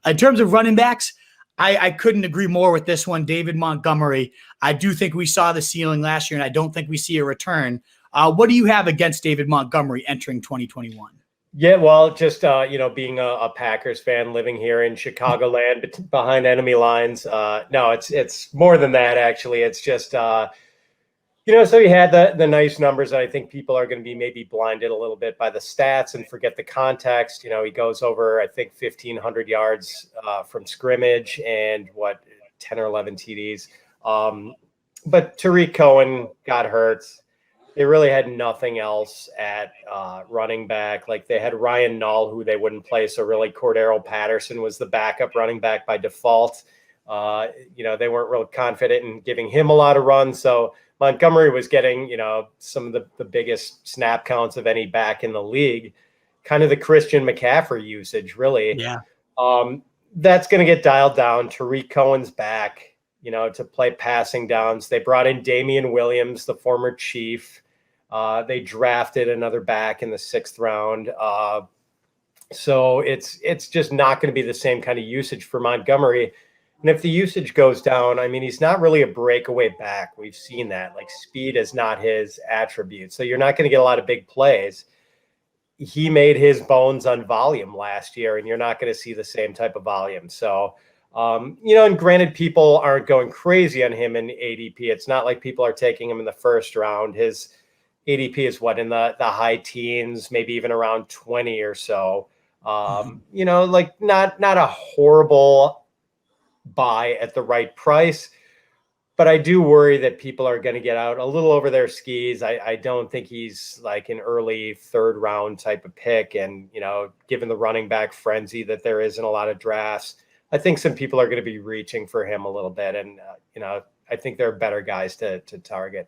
In terms of running backs, I couldn't agree more with this one. David Montgomery. I do think we saw the ceiling last year, and I don't think we see a return. What do you have against David Montgomery entering 2021? Yeah, well, just, being a Packers fan living here in Chicagoland behind enemy lines. No, it's more than that, actually. It's just, so he had the nice numbers. I think people are going to be maybe blinded a little bit by the stats and forget the context. He goes over, I think, 1,500 yards from scrimmage and 10 or 11 TDs. But Tariq Cohen got hurt. They really had nothing else at running back. Like, they had Ryan Nall, who they wouldn't play. So really Cordero Patterson was the backup running back by default. They weren't real confident in giving him a lot of runs. So Montgomery was getting, some of the biggest snap counts of any back in the league, kind of the Christian McCaffrey usage, really. Yeah. That's going to get dialed down. Tariq Cohen's back, to play passing downs. They brought in Damian Williams, the former Chief. They drafted another back in the 6th round. So it's just not going to be the same kind of usage for Montgomery. And if the usage goes down, I mean, he's not really a breakaway back. We've seen that. Like, speed is not his attribute. So you're not going to get a lot of big plays. He made his bones on volume last year, and you're not going to see the same type of volume. So, and granted, people aren't going crazy on him in ADP. It's not like people are taking him in the 1st round. His ADP is in the high teens, maybe even around 20 or so. Not a horrible buy at the right price, but I do worry that people are going to get out a little over their skis. I don't think he's like an early 3rd round type of pick. And, given the running back frenzy that there is in a lot of drafts, I think some people are going to be reaching for him a little bit. And, I think there are better guys to target.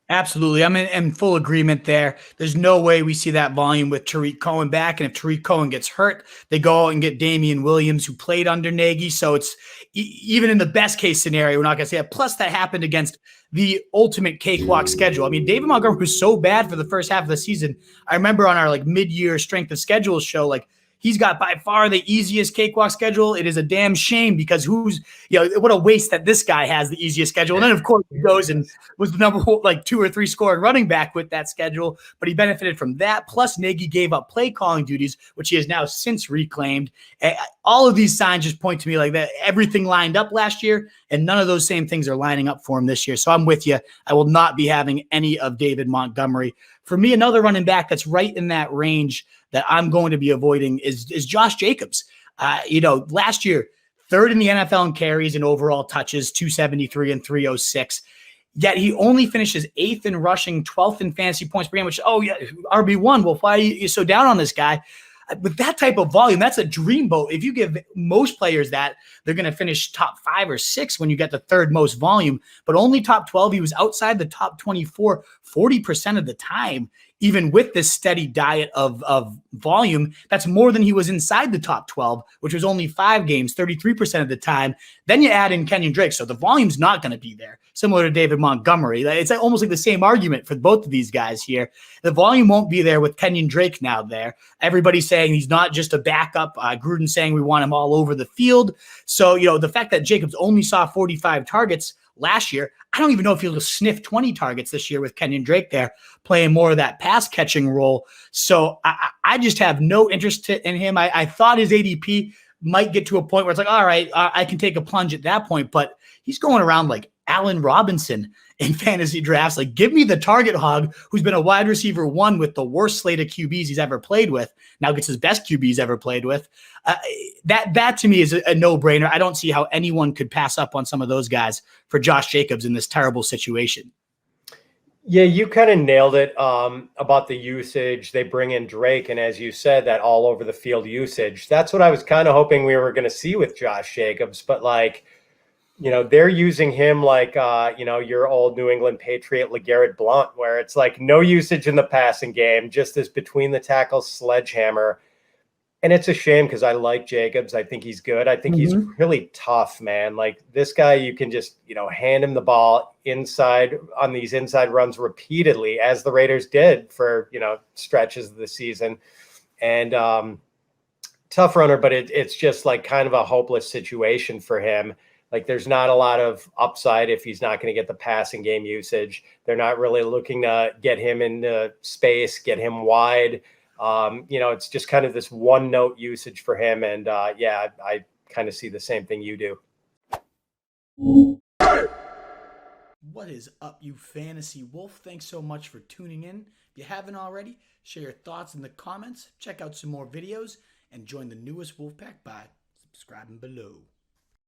Absolutely. I'm in full agreement there. There's no way we see that volume with Tariq Cohen back. And if Tariq Cohen gets hurt, they go out and get Damian Williams, who played under Nagy. So it's even in the best case scenario, we're not going to say that. Plus, that happened against the ultimate cakewalk schedule. I mean, David Montgomery was so bad for the first half of the season. I remember on our mid-year strength of schedule show, he's got by far the easiest cakewalk schedule. It is a damn shame because what a waste that this guy has the easiest schedule. And then, of course, he goes and was the number 2 or 3 scoring running back with that schedule. But he benefited from that. Plus, Nagy gave up play calling duties, which he has now since reclaimed. All of these signs just point to me like that everything lined up last year, and none of those same things are lining up for him this year. So I'm with you. I will not be having any of David Montgomery. For me, another running back that's right in that range that I'm going to be avoiding is Josh Jacobs. Last year, 3rd in the NFL in carries and overall touches, 273 and 306. Yet he only finishes 8th in rushing, 12th in fantasy points per game, which, RB1. Well, why are you so down on this guy? With that type of volume, that's a dreamboat. If you give most players that, they're going to finish top 5 or 6 when you get the 3rd most volume, but only top 12. He was outside the top 24 40% of the time. Even with this steady diet of volume, that's more than he was inside the top 12, which was only 5 games, 33% of the time. Then you add in Kenyan Drake. So the volume's not going to be there, similar to David Montgomery. It's almost like the same argument for both of these guys here. The volume won't be there with Kenyan Drake now there. Everybody's saying he's not just a backup. Gruden saying we want him all over the field. So, the fact that Jacobs only saw 45 targets last year, I don't even know if he'll sniff 20 targets this year with Kenyan Drake there playing more of that pass catching role. So I just have no interest in him. I thought his ADP might get to a point where it's like, all right, I can take a plunge at that point, but he's going around like Allen Robinson in fantasy drafts. Like, give me the target hog who's been a wide receiver 1 with the worst slate of QBs he's ever played with. Now gets his best QB he's ever played with. That to me is a no-brainer. I don't see how anyone could pass up on some of those guys for Josh Jacobs in this terrible situation. Yeah, you kind of nailed it about the usage. They bring in Drake, and as you said, that all over the field usage. That's what I was kind of hoping we were going to see with Josh Jacobs. But they're using him like, your old New England Patriot LeGarrette Blount, where it's like no usage in the passing game, just this between the tackles sledgehammer. And it's a shame because I like Jacobs. I think he's good. I think he's really tough, man. Like, this guy, you can just, hand him the ball inside on these inside runs repeatedly, as the Raiders did for, stretches of the season. And tough runner, but it's just like kind of a hopeless situation for him. Like there's not a lot of upside if he's not going to get the passing game usage. They're not really looking to get him into space, get him wide. It's just kind of this one note usage for him. And I kind of see the same thing you do. What is up, you fantasy wolf? Thanks so much for tuning in. If you haven't already, share your thoughts in the comments, check out some more videos, and join the newest Wolfpack by subscribing below.